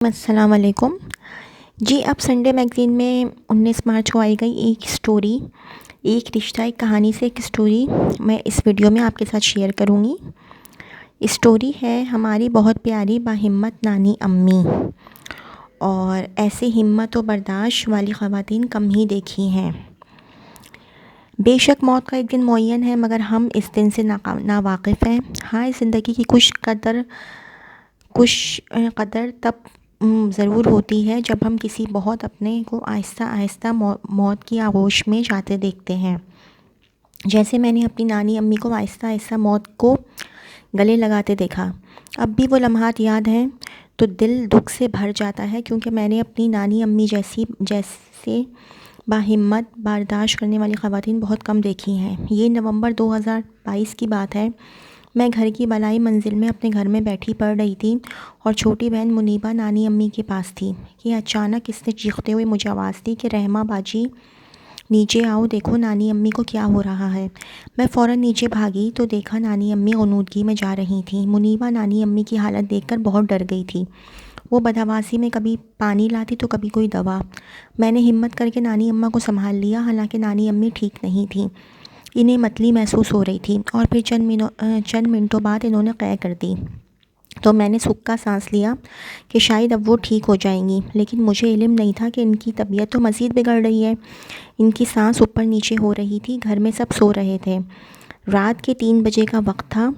السلام علیکم جی۔ اب سنڈے میگزین میں 19 مارچ کو آئی گئی ایک اسٹوری، ایک رشتہ ایک کہانی سے ایک اسٹوری میں اس ویڈیو میں آپ کے ساتھ شیئر کروں گی۔ اسٹوری ہے ہماری بہت پیاری باہمت نانی امی، اور ایسے ہمت و برداشت والی خواتین کم ہی دیکھی ہیں۔ بے شک موت کا ایک دن معین ہے، مگر ہم اس دن سے ناواقف ہیں۔ ہاں، اس زندگی کی کچھ قدر تب ضرور ہوتی ہے جب ہم کسی بہت اپنے کو آہستہ آہستہ موت کی آغوش میں جاتے دیکھتے ہیں، جیسے میں نے اپنی نانی امی کو آہستہ آہستہ موت کو گلے لگاتے دیکھا۔ اب بھی وہ لمحات یاد ہیں تو دل دکھ سے بھر جاتا ہے، کیونکہ میں نے اپنی نانی امی جیسے باہمت برداشت کرنے والی خواتین بہت کم دیکھی ہیں۔ یہ نومبر 2022 کی بات ہے۔ میں گھر کی بالائی منزل میں اپنے گھر میں بیٹھی پڑھ رہی تھی، اور چھوٹی بہن منیبہ نانی امی کے پاس تھی کہ اچانک اس نے چیختے ہوئے مجھے آواز دی کہ رحمہ باجی نیچے آؤ، دیکھو نانی امی کو کیا ہو رہا ہے۔ میں فوراً نیچے بھاگی تو دیکھا نانی امی غنودگی میں جا رہی تھیں۔ منیبہ نانی امی کی حالت دیکھ کر بہت ڈر گئی تھی۔ وہ بدحواسی میں کبھی پانی لاتی تو کبھی کوئی دوا۔ میں نے ہمت کر کے نانی اماں کو سنبھال لیا، حالانکہ نانی امی ٹھیک نہیں تھیں، انہیں متلی محسوس ہو رہی تھی، اور پھر چند منٹوں بعد انہوں نے قے کر دی۔ تو میں نے سکھا سانس لیا کہ شاید اب وہ ٹھیک ہو جائیں گی، لیکن مجھے علم نہیں تھا کہ ان کی طبیعت تو مزید بگڑ رہی ہے۔ ان کی سانس اوپر نیچے ہو رہی تھی۔ گھر میں سب سو رہے تھے۔ رات کے 3 بجے کا وقت تھا۔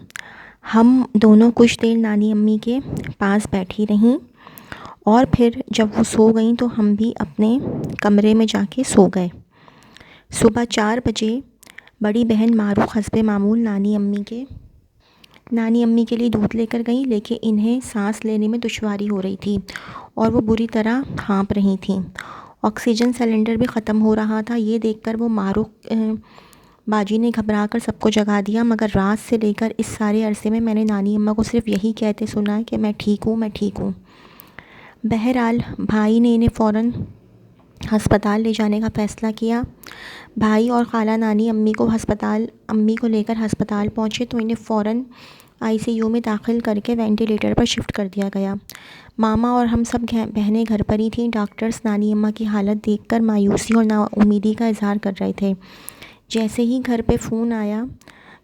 ہم دونوں کچھ دیر نانی امی کے پاس بیٹھی رہیں، اور پھر جب وہ سو گئیں تو ہم بھی اپنے کمرے میں جا کے سو گئے۔ صبح 4 بجے بڑی بہن معروف حسب معمول نانی امی کے لیے دودھ لے کر گئیں، لیکن انہیں سانس لینے میں دشواری ہو رہی تھی اور وہ بری طرح ہانپ رہی تھیں۔ آکسیجن سلنڈر بھی ختم ہو رہا تھا۔ یہ دیکھ کر وہ معروف باجی نے گھبرا کر سب کو جگا دیا، مگر رات سے لے کر اس سارے عرصے میں نے نانی اماں کو صرف یہی کہتے سنا کہ میں ٹھیک ہوں۔ بہرحال بھائی نے انہیں فوراً ہسپتال لے جانے کا فیصلہ کیا۔ بھائی اور خالہ نانی امی کو لے کر ہسپتال پہنچے تو انہیں فوراً ICU میں داخل کر کے وینٹیلیٹر پر شفٹ کر دیا گیا۔ ماما اور ہم سب بہنیں گھر پر ہی تھیں۔ ڈاکٹرز نانی اماں کی حالت دیکھ کر مایوسی اور نا امیدی کا اظہار کر رہے تھے۔ جیسے ہی گھر پہ فون آیا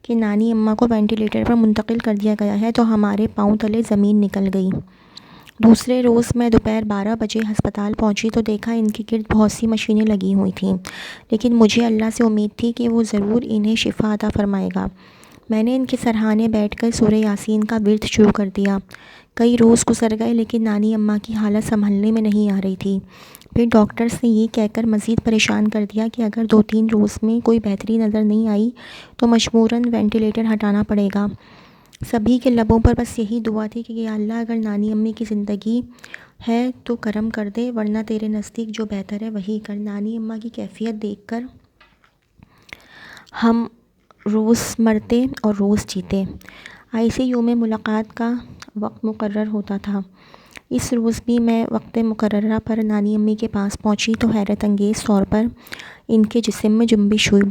کہ نانی اماں کو وینٹیلیٹر پر منتقل کر دیا گیا ہے تو ہمارے پاؤں تلے زمین نکل گئی۔ دوسرے روز میں دوپہر 12 بجے ہسپتال پہنچی تو دیکھا ان کے گرد بہت سی مشینیں لگی ہوئی تھیں، لیکن مجھے اللہ سے امید تھی کہ وہ ضرور انہیں شفا عطا فرمائے گا۔ میں نے ان کے سرہانے بیٹھ کر سورہ یاسین کا ورد شروع کر دیا۔ کئی روز گزر گئے، لیکن نانی اماں کی حالت سنبھلنے میں نہیں آ رہی تھی۔ پھر ڈاکٹرز نے یہ کہہ کر مزید پریشان کر دیا کہ اگر 2-3 روز میں کوئی بہتری نظر نہیں آئی تو مجبوراً وینٹیلیٹر ہٹانا پڑے گا۔ سبھی کے لبوں پر بس یہی دعا تھی کہ یا اللہ اگر نانی امی کی زندگی ہے تو کرم کر دے، ورنہ تیرے نزدیک جو بہتر ہے وہی کر۔ نانی اماں کی کیفیت دیکھ کر ہم روز مرتے اور روز جیتے۔ ICU میں ملاقات کا وقت مقرر ہوتا تھا۔ اس روز بھی میں وقت مقررہ پر نانی امی کے پاس پہنچی تو حیرت انگیز طور پر ان کے جسم میں جنبش ہوئی۔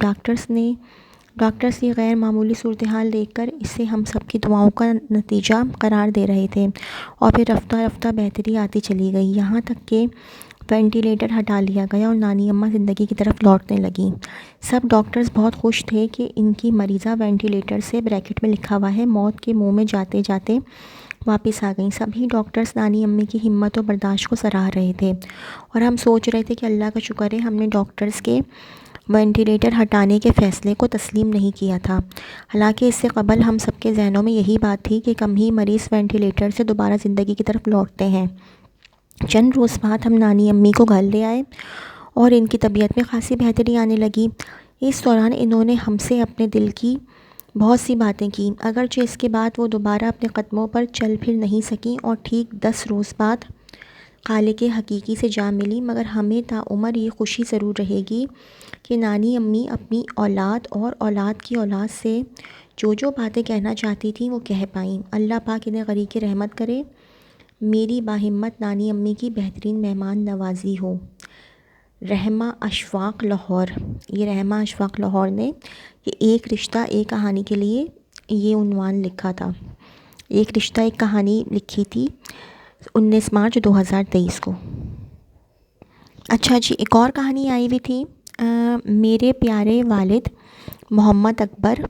ڈاکٹرز یہ غیر معمولی صورتحال دیکھ کر اسے ہم سب کی دعاؤں کا نتیجہ قرار دے رہے تھے، اور پھر رفتہ رفتہ بہتری آتی چلی گئی، یہاں تک کہ وینٹیلیٹر ہٹا لیا گیا اور نانی اماں زندگی کی طرف لوٹنے لگیں۔ سب ڈاکٹرز بہت خوش تھے کہ ان کی مریضہ وینٹیلیٹر سے بریکٹ میں لکھا ہوا ہے موت کے منہ میں جاتے جاتے واپس آ گئیں۔ سبھی ڈاکٹرز نانی امی کی ہمت و برداشت کو سراہ رہے تھے، اور ہم سوچ رہے تھے کہ اللہ کا شکر ہے ہم نے ڈاکٹرز کے وینٹیلیٹر ہٹانے کے فیصلے کو تسلیم نہیں کیا تھا، حالانکہ اس سے قبل ہم سب کے ذہنوں میں یہی بات تھی کہ کم ہی مریض وینٹیلیٹر سے دوبارہ زندگی کی طرف لوٹتے ہیں۔ چند روز بعد ہم نانی امی کو گھر لے آئے اور ان کی طبیعت میں خاصی بہتری آنے لگی۔ اس دوران انہوں نے ہم سے اپنے دل کی بہت سی باتیں کیں، اگرچہ اس کے بعد وہ دوبارہ اپنے قدموں پر چل پھر نہیں سکیں اور ٹھیک 10 روز بعد خالق حقیقی سے جا ملی، مگر ہمیں تاعمر یہ خوشی ضرور رہے گی کہ نانی امی اپنی اولاد اور اولاد کی اولاد سے جو باتیں کہنا چاہتی تھیں وہ کہہ پائیں۔ اللہ پاک انہیں غریق رحمت کرے۔ میری باہمت نانی امی کی بہترین مہمان نوازی ہو۔ رحمہ اشفاق لاہور۔ یہ رحمہ اشفاق لاہور نے یہ ایک رشتہ ایک کہانی کے لیے یہ عنوان لکھا تھا۔ ایک رشتہ ایک کہانی لکھی تھی 19 مارچ 2023 کو۔ اچھا جی، ایک اور کہانی آئی ہوئی تھی۔ میرے پیارے والد محمد اکبر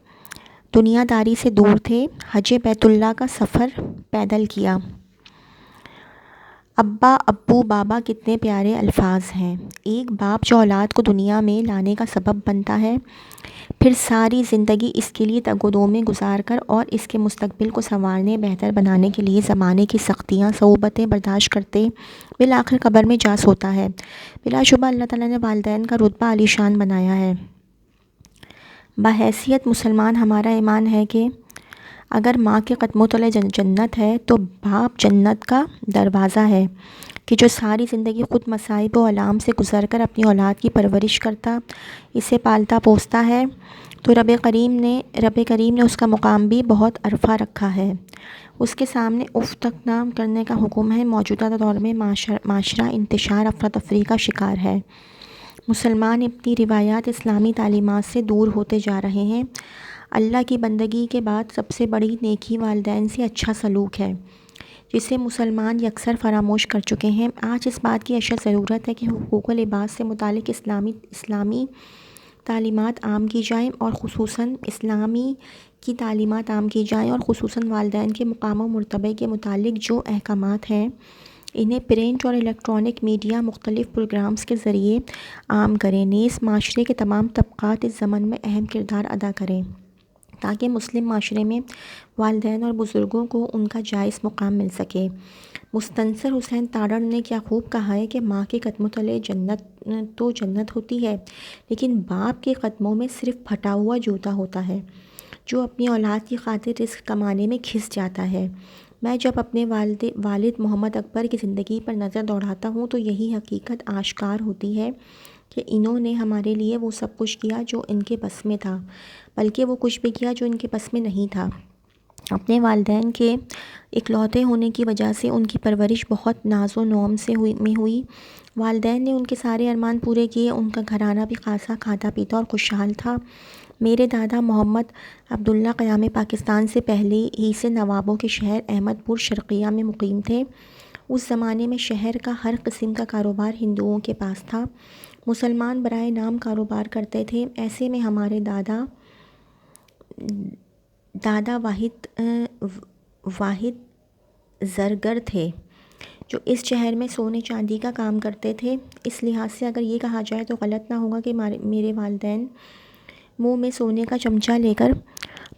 دنیا داری سے دور تھے، حج بیت اللہ کا سفر پیدل کیا۔ ابا، ابو، بابا کتنے پیارے الفاظ ہیں۔ ایک باپ جو اولاد کو دنیا میں لانے کا سبب بنتا ہے، پھر ساری زندگی اس کے لیے تگ و دو میں گزار کر اور اس کے مستقبل کو سنوارنے بہتر بنانے کے لیے زمانے کی سختیاں صعوبتیں برداشت کرتے بالآخر قبر میں جا سوتا ہے۔ بلا شبہ اللہ تعالیٰ نے والدین کا رتبہ عالی شان بنایا ہے۔ بحیثیت مسلمان ہمارا ایمان ہے کہ اگر ماں کے قدموں تلے جنت ہے تو باپ جنت کا دروازہ ہے، کہ جو ساری زندگی خود مصائب و آلام سے گزر کر اپنی اولاد کی پرورش کرتا، اسے پالتا پوستا ہے، تو رب کریم نے اس کا مقام بھی بہت عرفہ رکھا ہے۔ اس کے سامنے اف تک نہ کرنے کا حکم ہے۔ موجودہ دور میں معاشرہ انتشار افراتفری کا شکار ہے۔ مسلمان اپنی روایات اسلامی تعلیمات سے دور ہوتے جا رہے ہیں۔ اللہ کی بندگی کے بعد سب سے بڑی نیکی والدین سے اچھا سلوک ہے، جسے مسلمان یکسر فراموش کر چکے ہیں۔ آج اس بات کی اشد ضرورت ہے کہ حقوق العباد سے متعلق اسلامی تعلیمات عام کی جائیں اور خصوصاً اسلامی کی تعلیمات عام کی جائیں اور خصوصاً والدین کے مقام و مرتبے کے متعلق جو احکامات ہیں، انہیں پرنٹ اور الیکٹرانک میڈیا مختلف پروگرامز کے ذریعے عام کریں، نیز معاشرے کے تمام طبقات اس ضمن میں اہم کردار ادا کریں تاکہ مسلم معاشرے میں والدین اور بزرگوں کو ان کا جائز مقام مل سکے۔ مستنصر حسین تارڑ نے کیا خوب کہا ہے کہ ماں کے قدموں تلے جنت ہوتی ہے، لیکن باپ کے قدموں میں صرف پھٹا ہوا جوتا ہوتا ہے، جو اپنی اولاد کی خاطر رزق کمانے میں کھس جاتا ہے۔ میں جب اپنے والد محمد اکبر کی زندگی پر نظر دوڑاتا ہوں تو یہی حقیقت آشکار ہوتی ہے کہ انہوں نے ہمارے لیے وہ سب کچھ کیا جو ان کے بس میں تھا، بلکہ وہ کچھ بھی کیا جو ان کے بس میں نہیں تھا۔ اپنے والدین کے اکلوتے ہونے کی وجہ سے ان کی پرورش بہت ناز و نوم میں ہوئی۔ والدین نے ان کے سارے ارمان پورے کیے۔ ان کا گھرانہ بھی خاصا کھاتا پیتا اور خوشحال تھا۔ میرے دادا محمد عبداللہ قیام پاکستان سے پہلے ہی سے نوابوں کے شہر احمد پور شرقیہ میں مقیم تھے۔ اس زمانے میں شہر کا ہر قسم کا کاروبار ہندوؤں کے پاس تھا، مسلمان برائے نام کاروبار کرتے تھے۔ ایسے میں ہمارے دادا واحد زرگر تھے جو اس شہر میں سونے چاندی کا کام کرتے تھے۔ اس لحاظ سے اگر یہ کہا جائے تو غلط نہ ہوگا کہ میرے والدین منہ میں سونے کا چمچہ لے کر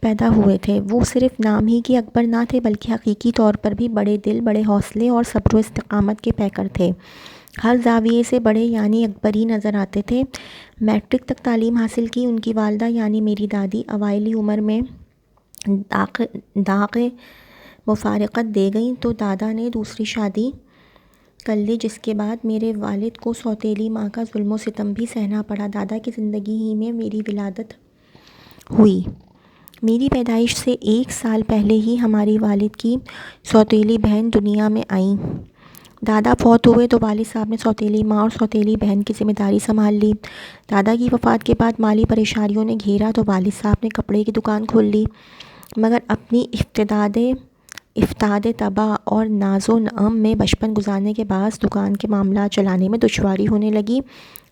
پیدا ہوئے تھے۔ وہ صرف نام ہی کے اکبر نہ تھے بلکہ حقیقی طور پر بھی بڑے دل، بڑے حوصلے اور صبر و استقامت کے پیکر تھے۔ ہر زاویے سے بڑے یعنی اکبر ہی نظر آتے تھے۔ میٹرک تک تعلیم حاصل کی ان کی والدہ یعنی میری دادی اوائلی عمر میں داغ مفارقت دے گئیں تو دادا نے دوسری شادی کر لی، جس کے بعد میرے والد کو سوتیلی ماں کا ظلم و ستم بھی سہنا پڑا۔ دادا کی زندگی ہی میں میری ولادت ہوئی۔ میری پیدائش سے 1 سال پہلے ہی ہماری والد کی سوتیلی بہن دنیا میں آئیں۔ دادا فوت ہوئے تو والد صاحب نے سوتیلی ماں اور سوتیلی بہن کی ذمہ داری سنبھال لی۔ دادا کی وفات کے بعد مالی پریشانیوں نے گھیرا تو والد صاحب نے کپڑے کی دکان کھول لی، مگر اپنی افتاد تباہ اور ناز و نعم میں بچپن گزارنے کے بعد دکان کے معاملات چلانے میں دشواری ہونے لگی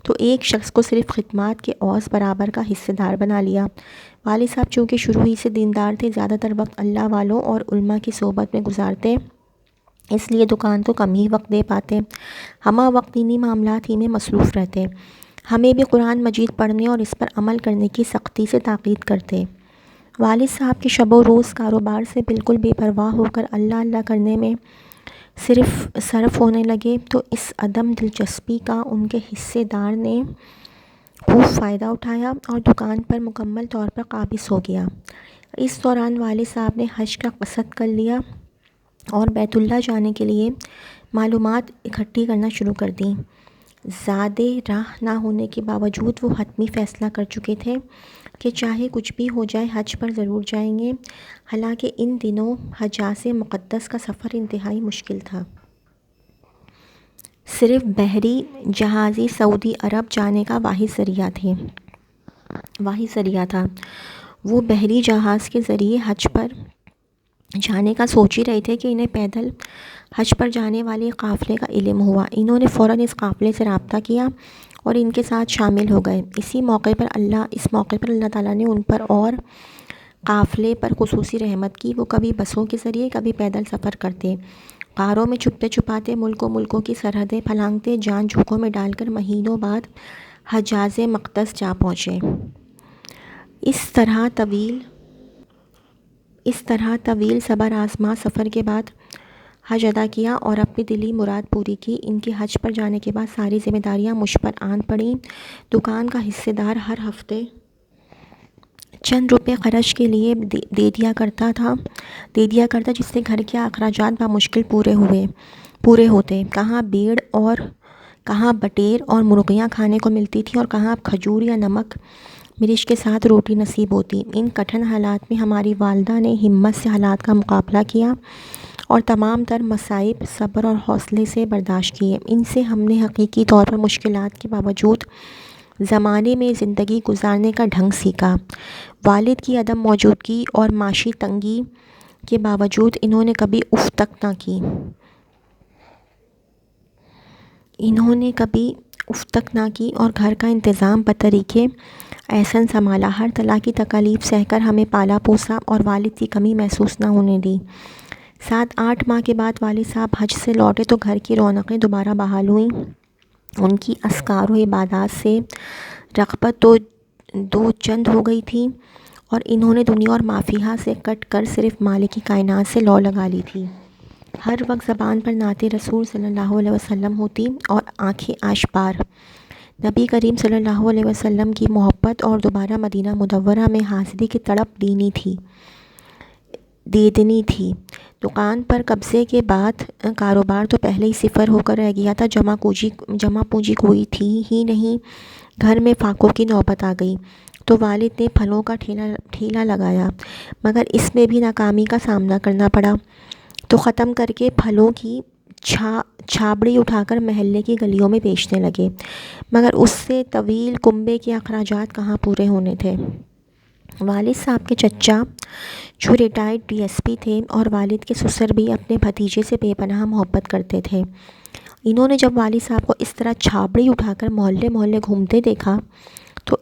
تو ایک شخص کو صرف خدمات کے عوض برابر کا حصہ دار بنا لیا۔ والد صاحب چونکہ شروع ہی سے دیندار تھے، زیادہ تر وقت اللہ والوں اور علماء کی صحبت میں گزارتے، اس لیے دکان تو کم ہی وقت دے پاتے، ہمہ وقت دینی معاملات ہی میں مصروف رہتے۔ ہمیں بھی قرآن مجید پڑھنے اور اس پر عمل کرنے کی سختی سے تاکید کرتے۔ والد صاحب کے شب و روز کاروبار سے بالکل بے پرواہ ہو کر اللہ کرنے میں صرف ہونے لگے تو اس عدم دلچسپی کا ان کے حصے دار نے خوب فائدہ اٹھایا اور دکان پر مکمل طور پر قابض ہو گیا۔ اس دوران والد صاحب نے حج کا قصد کر لیا اور بیت اللہ جانے کے لیے معلومات اکٹھی کرنا شروع کر دیں۔ زیادہ راہ نہ ہونے کے باوجود وہ حتمی فیصلہ کر چکے تھے کہ چاہے کچھ بھی ہو جائے حج پر ضرور جائیں گے، حالانکہ ان دنوں حجاز مقدس کا سفر انتہائی مشکل تھا۔ صرف بحری جہازی سعودی عرب جانے کا واحد ذریعہ تھا۔ وہ بحری جہاز کے ذریعے حج پر جانے کا سوچ ہی رہے تھے کہ انہیں پیدل حج پر جانے والے قافلے کا علم ہوا۔ انہوں نے فوراً اس قافلے سے رابطہ کیا اور ان کے ساتھ شامل ہو گئے۔ اس موقع پر اللہ تعالیٰ نے ان پر اور قافلے پر خصوصی رحمت کی۔ وہ کبھی بسوں کے ذریعے کبھی پیدل سفر کرتے، غاروں میں چھپتے چھپاتے ملکوں کی سرحدیں پھلانگتے، جان جھوکوں میں ڈال کر مہینوں بعد حجاز مقدس جا پہنچے۔ اس طرح طویل صبر آزما سفر کے بعد حج ادا کیا اور اپنی دلی مراد پوری کی۔ ان کی حج پر جانے کے بعد ساری ذمہ داریاں مجھ پر آن پڑیں۔ دکان کا حصے دار ہر ہفتے چند روپے خرچ کے لیے دے دیا کرتا جس سے گھر کے اخراجات بمشکل پورے ہوتے۔ کہاں بٹیر اور مرغیاں کھانے کو ملتی تھی اور کہاں کھجور یا نمک مرچ کے ساتھ روٹی نصیب ہوتی۔ ان کٹھن حالات میں ہماری والدہ نے ہمت سے حالات کا مقابلہ کیا اور تمام تر مصائب صبر اور حوصلے سے برداشت کیے۔ ان سے ہم نے حقیقی طور پر مشکلات کے باوجود زمانے میں زندگی گزارنے کا ڈھنگ سیکھا۔ والد کی عدم موجودگی اور معاشی تنگی کے باوجود انہوں نے کبھی اف تک نہ کی اور گھر کا انتظام بطریقے احسن سنبھالا۔ ہر طرح کی تکالیف سہ کر ہمیں پالا پوسا اور والد کی کمی محسوس نہ ہونے دی۔ 7-8 ماہ کے بعد والد صاحب حج سے لوٹے تو گھر کی رونقیں دوبارہ بحال ہوئیں۔ ان کی اذکار و عبادات سے رغبت دو چند ہو گئی تھی اور انہوں نے دنیا اور ما فیہا سے کٹ کر صرف مالک کائنات سے لو لگا لی تھی۔ ہر وقت زبان پر نعت رسول صلی اللہ علیہ وسلم ہوتی اور آنکھیں آشکار نبی کریم صلی اللہ علیہ وسلم کی محبت اور دوبارہ مدینہ منورہ میں حاضری کی تڑپ دیدنی تھی۔ دکان پر قبضے کے بعد کاروبار تو پہلے ہی صفر ہو کر رہ گیا تھا، جمع پونجی کوئی تھی ہی نہیں۔ گھر میں فاقوں کی نوبت آ گئی تو والد نے پھلوں کا ٹھیلا لگایا، مگر اس میں بھی ناکامی کا سامنا کرنا پڑا تو ختم کر کے پھلوں کی چھابڑی اٹھا کر محلے کی گلیوں میں بیچنے لگے، مگر اس سے طویل کنبے کے اخراجات کہاں پورے ہونے تھے۔ والد صاحب کے چچا جو ریٹائرڈ ڈی ایس پی تھے اور والد کے سسر بھی اپنے بھتیجے سے بے پناہ محبت کرتے تھے۔ انہوں نے جب والد صاحب کو اس طرح چھابڑی اٹھا کر محلے گھومتے دیکھا تو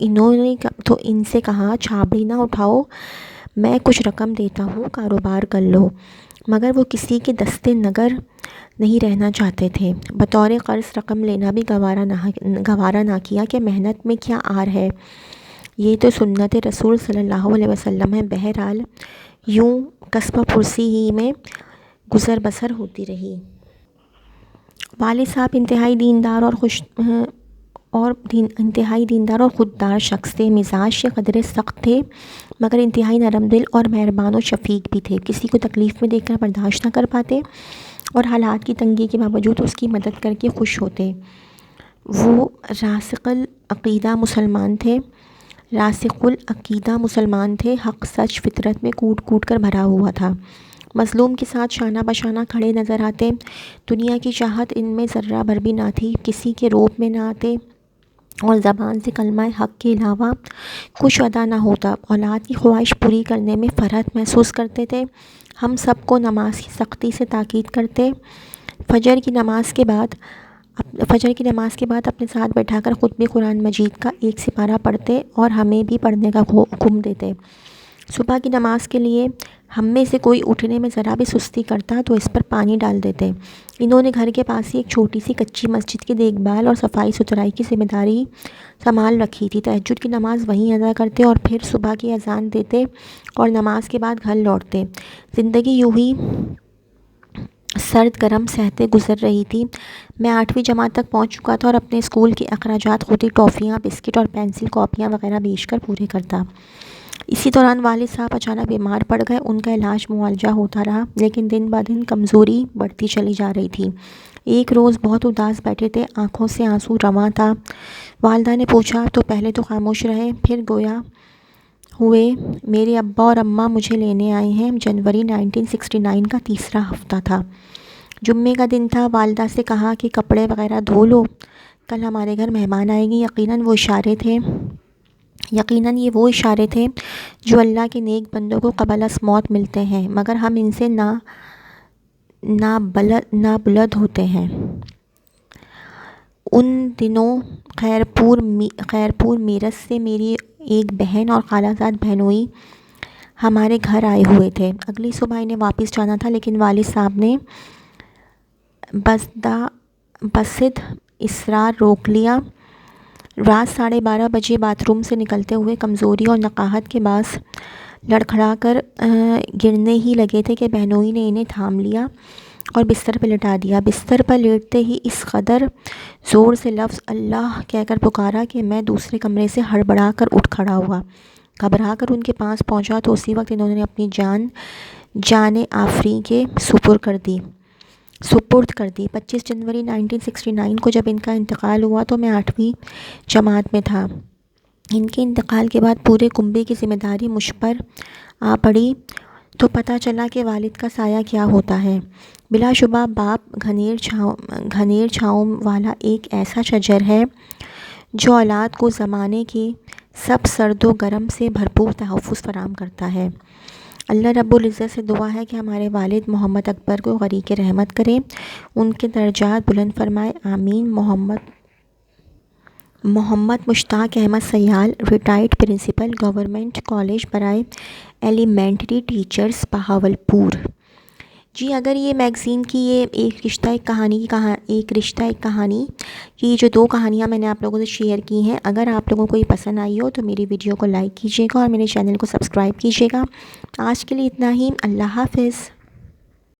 ان سے کہا، چھابڑی نہ اٹھاؤ، میں کچھ رقم دیتا ہوں، کاروبار کر لو۔ مگر وہ کسی کے دستے نگر نہیں رہنا چاہتے تھے۔ بطور قرض رقم لینا بھی گوارا نہ کیا کہ محنت میں کیا آر ہے، یہ تو سنت رسول صلی اللہ علیہ وسلم ہے۔ بہرحال یوں کسب پرسی ہی میں گزر بسر ہوتی رہی۔ والد صاحب انتہائی دیندار اور خوددار شخص تھے۔ مزاج سے قدرے سخت تھے مگر انتہائی نرم دل اور مہربان و شفیق بھی تھے۔ کسی کو تکلیف میں دیکھ کر برداشت نہ کر پاتے اور حالات کی تنگی کے باوجود اس کی مدد کر کے خوش ہوتے۔ وہ راسخ العقیدہ مسلمان تھے۔ حق سچ فطرت میں کوٹ کر بھرا ہوا تھا۔ مظلوم کے ساتھ شانہ بشانہ کھڑے نظر آتے۔ دنیا کی چاہت ان میں ذرہ بھر بھی نہ تھی، کسی کے روپ میں نہ آتے اور زبان سے کلمہ حق کے علاوہ کچھ ادا نہ ہوتا۔ اولاد کی خواہش پوری کرنے میں فرحت محسوس کرتے تھے۔ ہم سب کو نماز کی سختی سے تاکید کرتے۔ فجر کی نماز کے بعد اپنے ساتھ بیٹھا کر خطبہ قرآن مجید کا ایک سپارہ پڑھتے اور ہمیں بھی پڑھنے کا حکم دیتے۔ صبح کی نماز کے لیے ہم میں سے کوئی اٹھنے میں ذرا بھی سستی کرتا تو اس پر پانی ڈال دیتے۔ انہوں نے گھر کے پاس ہی ایک چھوٹی سی کچی مسجد کی دیکھ بھال اور صفائی ستھرائی کی ذمہ داری سنبھال رکھی تھی۔ تہجد کی نماز وہیں ادا کرتے اور پھر صبح کی اذان دیتے اور نماز کے بعد گھر لوٹتے۔ زندگی یوں ہی سرد گرم سہتے گزر رہی تھی۔ میں 8ویں جماعت تک پہنچ چکا تھا اور اپنے اسکول کے اخراجات خود ہی ٹافیاں، بسکٹ اور پینسل کاپیاں وغیرہ بیچ کر پورے کرتا۔ اسی دوران والد صاحب اچانک بیمار پڑ گئے۔ ان کا علاج معالجہ ہوتا رہا لیکن دن بدن کمزوری بڑھتی چلی جا رہی تھی۔ ایک روز بہت اداس بیٹھے تھے، آنکھوں سے آنسو رواں تھا۔ والدہ نے پوچھا تو پہلے تو خاموش رہے، پھر گویا ہوئے، میرے ابا اور اماں مجھے لینے آئے ہیں۔ جنوری 1969 کا تیسرا ہفتہ تھا، جمعے کا دن تھا۔ والدہ سے کہا کہ کپڑے وغیرہ دھو لو، کل ہمارے گھر مہمان آئیں گے۔ یقیناً یہ وہ اشارے تھے جو اللہ کے نیک بندوں کو قبل از موت ملتے ہیں، مگر ہم ان سے نابلد ہوتے ہیں۔ ان دنوں خیرپور میرٹھ سے میری ایک بہن اور خالہ زاد بہنوئی ہمارے گھر آئے ہوئے تھے۔ اگلی صبح انہیں واپس جانا تھا، لیکن والد صاحب نے بصد اصرار روک لیا۔ رات 12:30 بجے باتھ روم سے نکلتے ہوئے کمزوری اور نقاہت کے باعث لڑکھڑا کر گرنے ہی لگے تھے کہ بہنوئی نے انہیں تھام لیا اور بستر پہ لٹا دیا۔ بستر پر لیٹتے ہی اس قدر زور سے لفظ اللہ کہہ کر پکارا کہ میں دوسرے کمرے سے ہڑبڑا کر اٹھ کھڑا ہوا۔ گھبرا کر ان کے پاس پہنچا تو اسی وقت انہوں نے اپنی جان آفریں کے سپرد کر دی۔ 25 جنوری 1969 کو جب ان کا انتقال ہوا تو میں 8ویں جماعت میں تھا۔ ان کے انتقال کے بعد پورے کنبے کی ذمہ داری مجھ پر آ پڑی تو پتہ چلا کہ والد کا سایہ کیا ہوتا ہے۔ بلا شبہ باپ گھنیر چھاؤں والا ایک ایسا شجر ہے جو اولاد کو زمانے کے سب سرد و گرم سے بھرپور تحفظ فراہم کرتا ہے۔ اللہ رب العزت سے دعا ہے کہ ہمارے والد محمد اکبر کو غریق رحمت کرے، ان کے درجات بلند فرمائے، آمین۔ محمد مشتاق احمد سیال، ریٹائرڈ پرنسپل، گورنمنٹ کالج برائے ایلیمنٹری ٹیچرز، بہاولپور۔ جی اگر یہ میگزین کی یہ ایک رشتہ ایک کہانی کی جو 2 کہانیاں میں نے آپ لوگوں سے شیئر کی ہیں، اگر آپ لوگوں کو یہ پسند آئی ہو تو میری ویڈیو کو لائک کیجیے گا اور میرے چینل کو سبسکرائب کیجیے گا۔ آج کے لیے اتنا ہی، اللہ حافظ۔